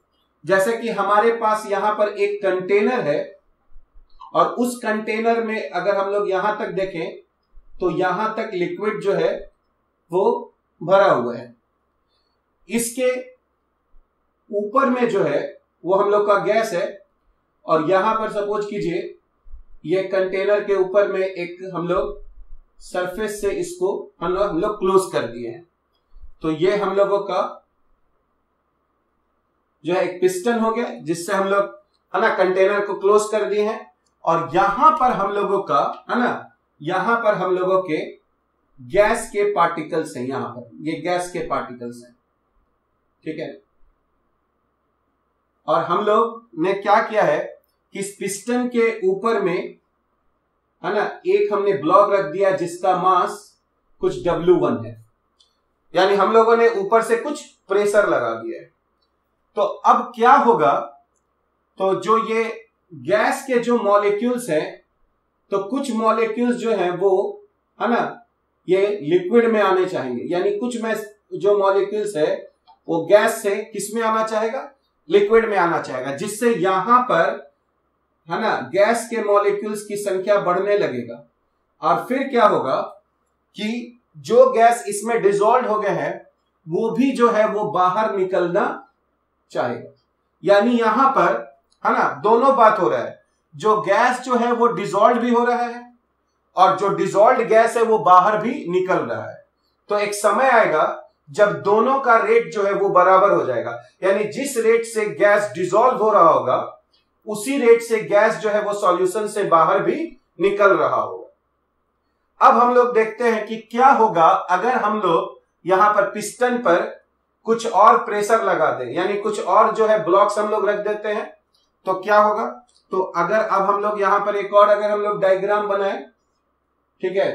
जैसे कि हमारे पास यहां पर एक कंटेनर है और उस कंटेनर में अगर हम लोग यहां तक देखें तो यहां तक लिक्विड जो है वो भरा हुआ है। इसके ऊपर में जो है वो हम लोग का गैस है और यहां पर सपोज कीजिए ये कंटेनर के ऊपर में एक हम लोग सरफेस से इसको हम लोग क्लोज कर दिए हैं। तो ये हम लोगों का जो है एक पिस्टन हो गया जिससे हम लोग है ना कंटेनर को क्लोज कर दिए हैं और यहां पर हम लोगों का है ना यहां पर हम लोगों के गैस के पार्टिकल्स हैं। यहां पर ये गैस के पार्टिकल्स हैं, ठीक है। और हम लोग ने क्या किया है कि इस पिस्टन के ऊपर में है ना एक हमने ब्लॉक रख दिया जिसका मास कुछ W1 है, यानी हम लोगों ने ऊपर से कुछ प्रेशर लगा दिया है। तो अब क्या होगा, तो जो ये गैस के जो मॉलिक्यूल्स हैं तो कुछ मॉलिक्यूल्स जो हैं वो है ना ये लिक्विड में आने चाहेंगे, यानी कुछ में जो मॉलिक्यूल्स है वो गैस से किस में आना चाहेगा, लिक्विड में आना चाहेगा, जिससे यहां पर है ना गैस के मॉलिक्यूल्स की संख्या बढ़ने लगेगा। और फिर क्या होगा कि जो गैस इसमें डिसॉल्व हो गए हैं वो भी जो है वो बाहर निकलना चाहेगा। यानी यहां पर है ना दोनों बात हो रहा है, जो गैस जो है वो डिसॉल्व भी हो रहा है और जो डिसॉल्व गैस है वो बाहर भी निकल रहा है। तो एक समय आएगा जब दोनों का रेट जो है वो बराबर हो जाएगा, यानी जिस रेट से गैस डिसॉल्व हो रहा होगा उसी रेट से गैस जो है वो सॉल्यूशन से बाहर भी निकल रहा होगा। अब हम लोग देखते हैं कि क्या होगा अगर हम लोग यहां पर पिस्टन पर कुछ और प्रेशर लगा दें, यानी कुछ और जो है ब्लॉक्स हम लोग रख देते हैं तो क्या होगा। तो अगर अब हम लोग यहां पर एक और अगर हम लोग डायग्राम बनाए, ठीक है,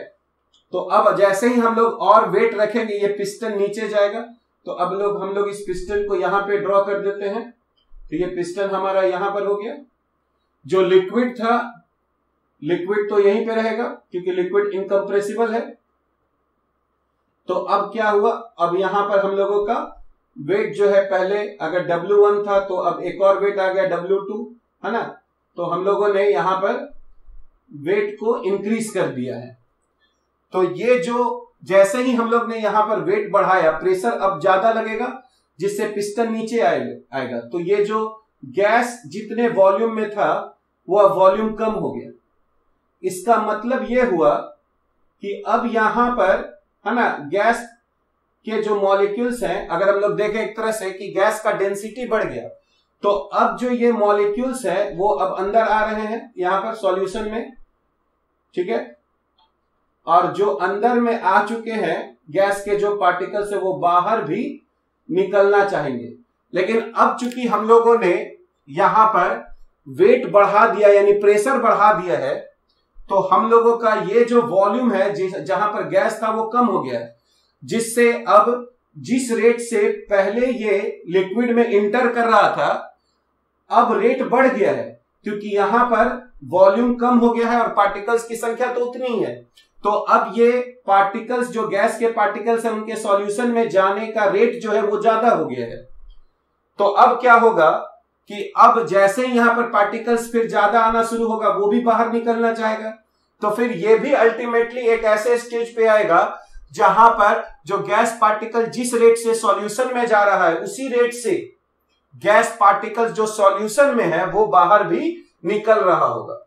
तो अब जैसे ही हम लोग और वेट रखेंगे ये पिस्टन नीचे जाएगा। तो अब हम लोग इस पिस्टन को यहां पे ड्रॉ कर देते हैं। तो ये पिस्टन हमारा यहां पर हो गया। जो लिक्विड था, लिक्विड तो यहीं पे रहेगा क्योंकि लिक्विड इनकंप्रेसिबल है। तो अब क्या हुआ, अब यहां पर हम लोगों का वेट जो है पहले अगर W1 था तो अब एक और वेट आ गया W2, है ना। तो हम लोगों ने यहां पर वेट को इंक्रीज कर दिया है। तो ये जो जैसे ही हम लोग ने यहां पर वेट बढ़ाया, प्रेशर अब ज्यादा लगेगा जिससे पिस्टन नीचे आएगा। तो ये जो गैस जितने वॉल्यूम में था वो अब वॉल्यूम कम हो गया। इसका मतलब ये हुआ कि अब यहां पर है ना गैस के जो मॉलिक्यूल्स हैं, अगर हम लोग देखें एक तरह से कि गैस का डेंसिटी बढ़ गया, तो अब जो ये मॉलिक्यूल्स है वो अब अंदर आ रहे हैं यहां पर सॉल्यूशन में, ठीक है। और जो अंदर में आ चुके हैं गैस के जो पार्टिकल्स है वो बाहर भी निकलना चाहेंगे। लेकिन अब चूंकि हम लोगों ने यहां पर वेट बढ़ा दिया यानी प्रेशर बढ़ा दिया है, तो हम लोगों का ये जो वॉल्यूम है जहां पर गैस था वो कम हो गया है, जिससे अब जिस रेट से पहले ये लिक्विड में इंटर कर रहा था अब रेट बढ़ गया है, क्योंकि यहां पर वॉल्यूम कम हो गया है और पार्टिकल्स की संख्या तो उतनी ही है। तो अब ये पार्टिकल्स जो गैस के पार्टिकल्स हैं उनके सॉल्यूशन में जाने का रेट जो है वो ज्यादा हो गया है। तो अब क्या होगा कि अब जैसे ही यहां पर पार्टिकल्स फिर ज्यादा आना शुरू होगा वो भी बाहर निकलना चाहेगा। तो फिर ये भी अल्टीमेटली एक ऐसे स्टेज पे आएगा जहां पर जो गैस पार्टिकल जिस रेट से सॉल्यूशन में जा रहा है उसी रेट से गैस पार्टिकल्स जो सॉल्यूशन में है वो बाहर भी निकल रहा होगा।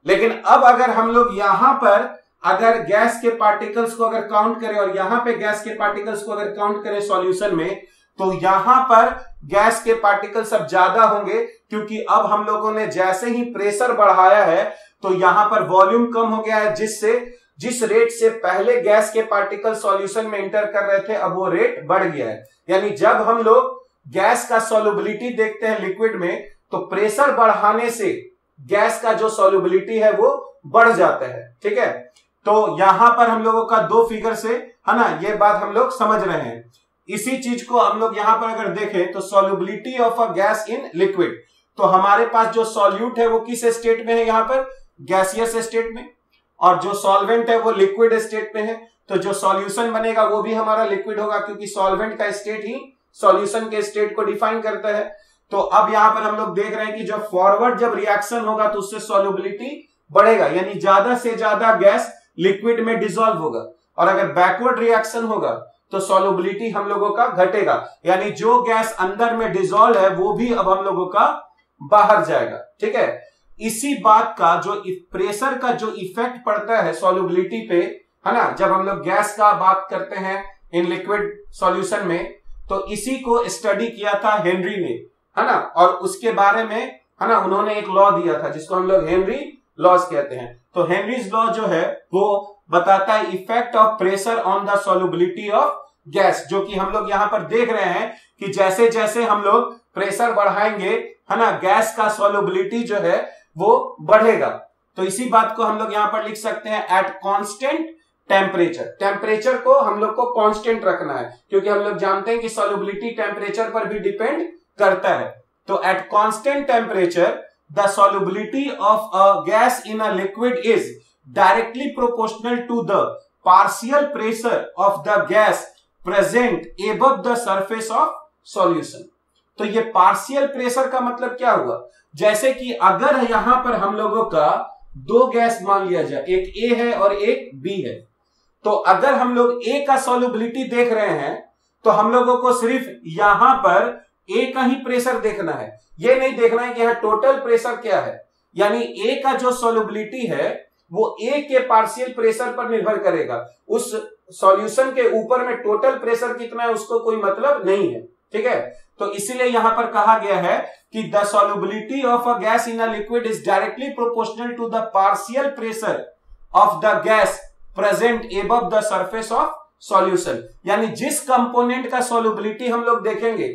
लेकिन अब अगर हम लोग यहां पर अगर गैस के पार्टिकल्स को अगर काउंट करें और यहां पे गैस के पार्टिकल्स को अगर काउंट करें सॉल्यूशन में, तो यहां पर गैस के पार्टिकल्स अब ज्यादा होंगे, क्योंकि अब हम लोगों ने जैसे ही प्रेशर बढ़ाया है तो यहां पर वॉल्यूम कम हो गया है, जिससे जिस रेट से पहले गैस के पार्टिकल सॉल्यूशन में इंटर कर रहे थे अब वो रेट बढ़ गया है। यानी जब हम लोग गैस का सॉल्युबिलिटी देखते हैं लिक्विड में तो प्रेशर बढ़ाने से गैस का जो सॉल्युबिलिटी है वो बढ़ जाता है, ठीक है। तो यहां पर हम लोगों का दो फिगर से है ना ये बात हम लोग समझ रहे हैं। इसी चीज को हम लोग यहां पर अगर देखें तो solubility of a gas in liquid, तो हमारे पास जो सॉल्यूट है वो किस स्टेट में है, यहां पर गैसियस स्टेट में, और जो सॉल्वेंट है वो लिक्विड स्टेट में है। तो जो सॉल्यूशन बनेगा वो भी हमारा लिक्विड होगा, क्योंकि सॉल्वेंट का स्टेट ही सॉल्यूशन के स्टेट को डिफाइन करता है। तो अब यहां पर हम लोग देख रहे हैं कि जब फॉरवर्ड जब रिएक्शन होगा तो उससे सॉल्युबिलिटी बढ़ेगा, यानी ज्यादा से ज्यादा गैस लिक्विड में डिसॉल्व होगा, और अगर बैकवर्ड रिएक्शन होगा तो सॉल्युबिलिटी हम लोगों का घटेगा, यानी जो गैस अंदर में डिसॉल्व है वो भी अब हम लोगों का बाहर जाएगा। ठीक है, इसी बात का जो प्रेशर का जो इफेक्ट पड़ता है सॉल्युबिलिटी पे, है ना, जब हम लोग गैस का बात करते हैं इन लिक्विड सॉल्यूशन में, तो इसी को स्टडी किया था हेनरी ने, है ना, और उसके बारे में, है ना, उन्होंने एक लॉ दिया था जिसको हम लोग हेनरी लॉज कहते हैं। तो हेनरीज लॉ जो है वो बताता है effect of pressure on the solubility of gas, जो कि हम लोग यहां पर देख रहे हैं कि जैसे जैसे हम लोग प्रेशर बढ़ाएंगे, है ना, गैस का सॉल्युबिलिटी जो है वो बढ़ेगा। तो इसी बात को हम लोग यहां पर लिख सकते हैं एट कांस्टेंट टेम्परेचर। टेम्परेचर को हम लोग को कांस्टेंट रखना है, क्योंकि हम लोग जानते हैं कि सॉल्युबिलिटी टेम्परेचर पर भी डिपेंड करता है। तो at constant temperature the solubility of a gas in a liquid is directly proportional to the partial pressure of the gas present above the surface of solution. तो ये पार्शियल प्रेशर का मतलब क्या हुआ, जैसे कि अगर यहां पर हम लोगों का दो गैस मान लिया जाए, एक ए है और एक बी है, तो अगर हम लोग ए का सॉल्युबिलिटी देख रहे हैं तो हम लोगों को सिर्फ यहां पर ए का ही प्रेशर देखना है, ये नहीं देखना है कि यहां टोटल प्रेशर क्या है। यानी ए का जो सॉल्युबिलिटी है वो ए के पार्शियल प्रेशर पर निर्भर करेगा, उस सॉल्यूशन के ऊपर में टोटल प्रेशर कितना है उसको कोई मतलब नहीं है। ठीक है, तो इसीलिए यहां पर कहा गया है कि the solubility of a gas in a liquid is directly proportional to the partial pressure of the gas present above the surface of solution. यानी जिस कंपोनेंट का सॉल्युबिलिटी हम लोग देखेंगे,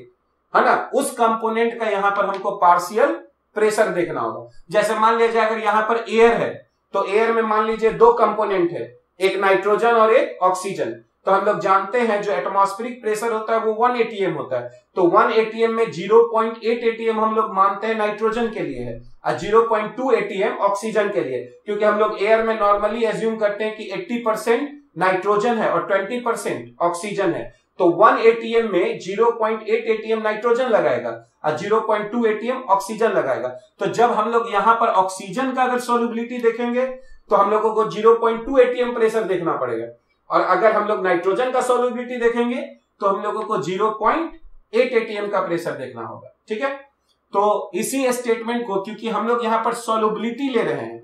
है ना, उस कंपोनेंट का यहां पर हमको पार्शियल प्रेशर देखना होगा। जैसे मान लीजिए अगर यहां पर एयर है तो एयर में मान लीजिए दो कंपोनेंट है, एक नाइट्रोजन और एक ऑक्सीजन। तो हम लोग जानते हैं जो एटमॉस्फेरिक प्रेशर होता है वो 1 atm होता है, तो 1 atm में 0.8 atm हम लोग मानते हैं नाइट्रोजन के लिए है और 0.2 atm ऑक्सीजन के लिए, क्योंकि हम लोग एयर में नॉर्मली एज्यूम करते हैं कि 80% नाइट्रोजन है और 20% ऑक्सीजन है। तो 1 atm में 0.8 atm नाइट्रोजन लगाएगा और 0.2 atm ऑक्सीजन लगाएगा। तो जब हम लोग यहां पर ऑक्सीजन का अगर सॉल्युबिलिटी देखेंगे तो हम लोगों को 0.2 atm प्रेशर देखना पड़ेगा, और अगर हम लोग नाइट्रोजन का सॉल्युबिलिटी देखेंगे तो हम लोगों को 0.8 atm का प्रेशर देखना होगा। ठीक है, तो इसी स्टेटमेंट को, क्योंकि हम लोग यहां पर सॉल्युबिलिटी ले रहे हैं,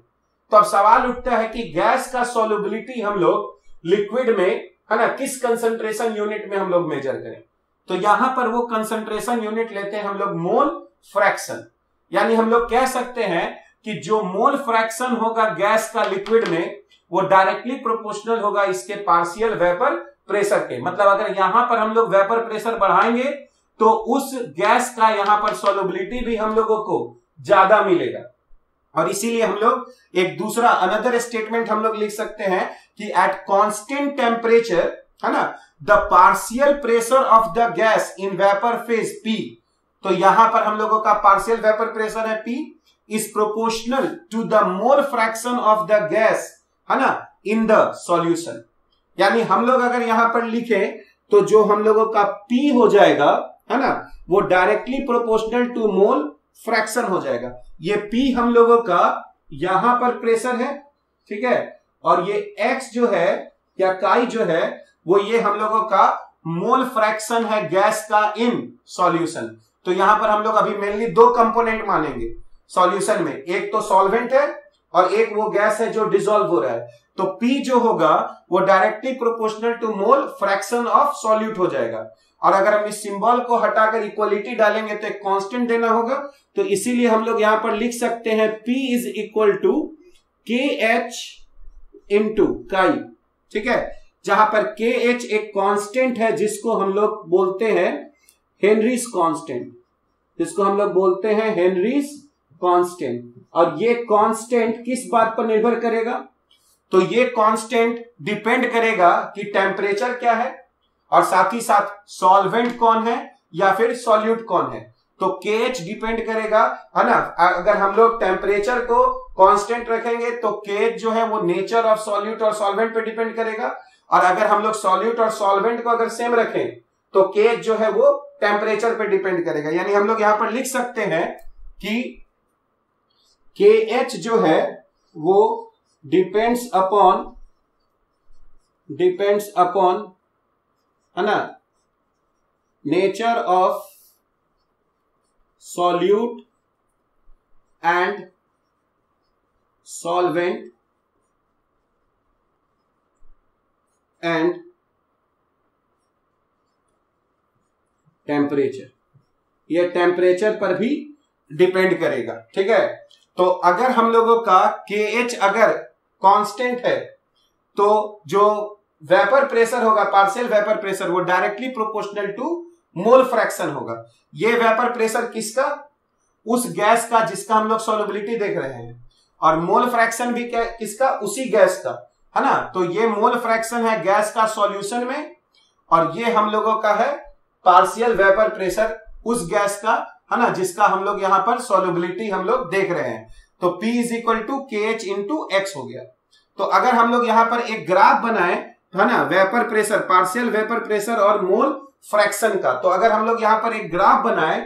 तो अब सवाल उठता है कि गैस का सॉल्युबिलिटी हम लोग लिक्विड में, है ना, किस कंसंट्रेशन यूनिट में हम लोग मेजर करें। तो यहां पर वो कंसंट्रेशन यूनिट लेते हैं हम लोग मोल फ्रैक्शन। यानी हम लोग कह सकते हैं कि जो मोल फ्रैक्शन होगा गैस का लिक्विड में वो डायरेक्टली प्रोपोर्शनल होगा इसके पार्शियल वेपर प्रेशर के। मतलब अगर यहां पर हम लोग वेपर प्रेशर बढ़ाएंगे तो उस गैस का यहां पर सॉल्युबिलिटी भी हम लोगों को ज्यादा मिलेगा। और इसीलिए हम लोग एक दूसरा अनदर स्टेटमेंट हम लोग लिख सकते हैं कि एट कांस्टेंट टेम्परेचर, है ना, the partial pressure of the gas in vapour phase P, तो यहां पर हम लोगों का पार्शियल वेपर प्रेशर है P, is proportional to the mole fraction of the gas, है ना, इन द सॉल्यूशन। यानी हम लोग अगर यहां पर लिखे तो जो हम लोगों का P हो जाएगा, है ना, वो directly proportional to mole fraction हो जाएगा। ये P हम लोगों का यहां पर प्रेशर है, ठीक है, और ये X जो है या काई जो है वो ये हम लोगों का मोल फ्रैक्शन है गैस का इन सॉल्यूशन। तो यहां पर हम लोग अभी मेनली दो कंपोनेंट मानेंगे सॉल्यूशन में, एक तो सॉल्वेंट है और एक वो गैस है जो डिसॉल्व हो रहा है। तो P जो होगा वो directly proportional to mole fraction of solute हो जाएगा। और अगर हम इस सिंबल को हटाकर इक्वलिटी डालेंगे तो एक कांस्टेंट देना होगा, तो इसीलिए हम लोग यहां पर लिख सकते हैं P is equal to KH into chi. ठीक है, जहां पर KH एक कांस्टेंट है जिसको हम लोग बोलते हैं हेनरीज कांस्टेंट, जिसको हम लोग बोलते हैं हेनरीज कांस्टेंट। और ये कांस्टेंट किस बात पर निर्भर करेगा, तो ये कांस्टेंट डिपेंड करेगा कि टेम्परेचर क्या है और साथ ही साथ सॉल्वेंट कौन है या फिर सॉल्यूट कौन है। तो KH डिपेंड करेगा, है ना, अगर हम लोग टेम्परेचर को कांस्टेंट रखेंगे तो KH जो है वो नेचर ऑफ सॉल्यूट और सॉल्वेंट पे डिपेंड करेगा, और अगर हम लोग सॉल्यूट और सॉल्वेंट को अगर सेम रखें तो केएच जो है वो टेम्परेचर पे डिपेंड करेगा। यानी हम लोग यहां पर लिख सकते हैं कि केएच जो है वो डिपेंड्स अपॉन है ना nature of solute and solvent and temperature. यह टेम्परेचर पर भी डिपेंड करेगा। ठीक है, तो अगर हम लोगों का KH अगर कांस्टेंट है तो जो वेपर प्रेशर होगा, पार्शियल वेपर प्रेशर, वो directly proportional to mole fraction होगा। ये वेपर प्रेशर किसका? उस गैस का जिसका हम लोग सॉल्युबिलिटी देख रहे हैं, और मोल फ्रैक्शन भी क्या किसका? उसी गैस का, है ना। तो ये मोल फ्रैक्शन है गैस का सॉल्यूशन में, और ये हम लोगों का है पार्शियल वेपर प्रेशर उस गैस का, है ना, जिसका हम लोग यहां पर सॉल्युबिलिटी हम लोग देख रहे हैं। तो P is equal to KH into X हो गया। तो अगर हम लोग यहां पर एक ग्राफ बनाए, है ना, vapour pressure, partial vapour pressure और मोल फ्रैक्शन का, तो अगर हम लोग यहां पर एक ग्राफ बनाए,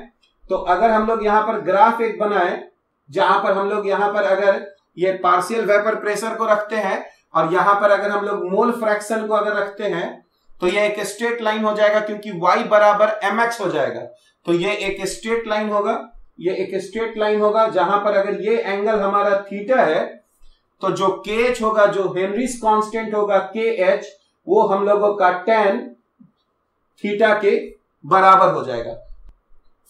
तो अगर हम लोग यहां पर ग्राफ एक बनाए जहां पर हम लोग यहां पर अगर ये पार्शियल वेपर प्रेशर को रखते हैं और यहां पर अगर हम लोग मोल फ्रैक्शन को अगर रखते हैं, तो ये एक स्ट्रेट लाइन हो जाएगा क्योंकि y बराबर mx हो जाएगा। तो ये एक स्ट्रेट लाइन होगा, ये एक स्ट्रेट लाइन होगा जहां पर अगर ये एंगल हमारा थीटा है तो जो KH होगा, जो हेनरीज कांस्टेंट होगा KH, वो हम लोगों का tan थीटा के बराबर हो जाएगा।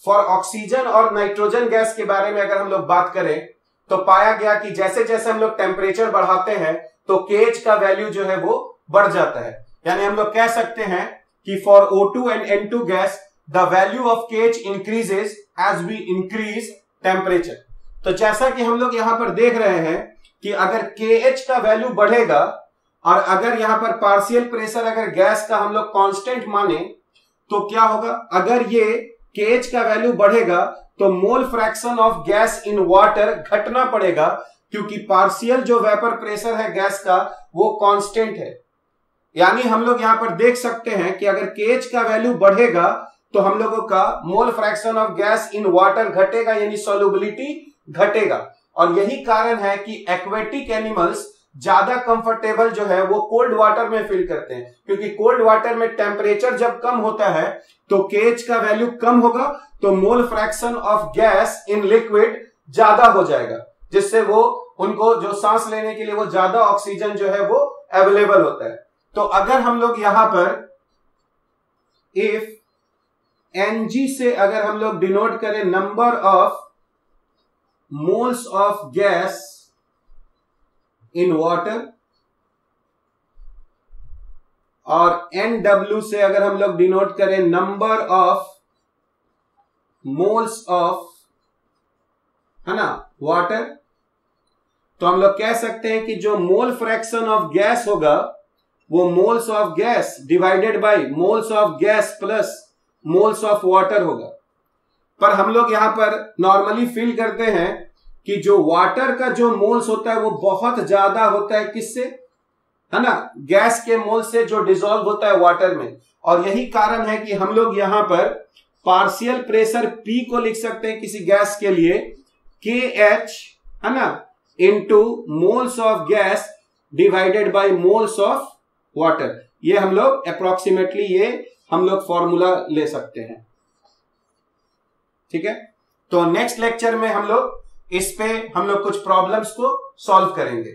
फॉर ऑक्सीजन और नाइट्रोजन गैस के बारे में अगर हम लोग बात करें तो पाया गया कि जैसे जैसे हम लोग टेम्परेचर बढ़ाते हैं तो KH का वैल्यू जो है वो बढ़ जाता है। यानी हम लोग कह सकते हैं कि for O2 and N2 gas the value of KH increases as we increase temperature. तो जैसा कि हम लोग यहां पर देख रहे हैं कि अगर KH का वैल्यू बढ़ेगा और अगर यहां पर पार्शियल प्रेशर अगर गैस का हम लोग कांस्टेंट माने तो क्या होगा? अगर ये KH का वैल्यू बढ़ेगा तो मोल fraction of gas in water घटना पड़ेगा, क्योंकि पार्शियल जो वेपर प्रेशर है गैस का वो कांस्टेंट है। यानी हम लोग यहां पर देख सकते हैं कि अगर KH का वैल्यू बढ़ेगा तो हम लोगों का मोल fraction of gas in water घटेगा, यानी सॉल्युबिलिटी घटेगा। और यही कारण है कि एक्वेटिक एनिमल्स ज्यादा कंफर्टेबल जो है वो कोल्ड वाटर में फील करते हैं, क्योंकि कोल्ड वाटर में टेम्परेचर जब कम होता है तो KH का वैल्यू कम होगा, तो मोल fraction of gas in liquid ज्यादा हो जाएगा, जिससे वो उनको जो सांस लेने के लिए वो ज्यादा ऑक्सीजन जो है वो अवेलेबल होता है। तो अगर हम लोग यहां पर इफ Ng से अगर हम लोग डिनोट करें number of moles of gas in water, और NW से अगर हम लोग डिनोट करें नंबर ऑफ मोल्स ऑफ, है ना, वाटर, तो हम लोग कह सकते हैं कि जो मोल फ्रैक्शन ऑफ गैस होगा वो moles of gas divided by moles of gas plus moles of water होगा। पर हम लोग यहां पर नॉर्मली फील करते हैं कि जो वाटर का जो मोल्स होता है वो बहुत ज्यादा होता है, किससे? है ना, गैस के मोल से जो डिसॉल्व होता है वाटर में। और यही कारण है कि हम लोग यहां पर पार्शियल प्रेशर P को लिख सकते हैं किसी गैस के लिए KH, है ना, into moles of gas divided by moles of water. ये हम लोग अप्रोक्सीमेटली ये हम लोग फॉर्मूला ले सकते हैं। ठीक है, तो नेक्स्ट लेक्चर में हम लोग इस पे हम लोग कुछ प्रॉब्लम्स को सॉल्व करेंगे।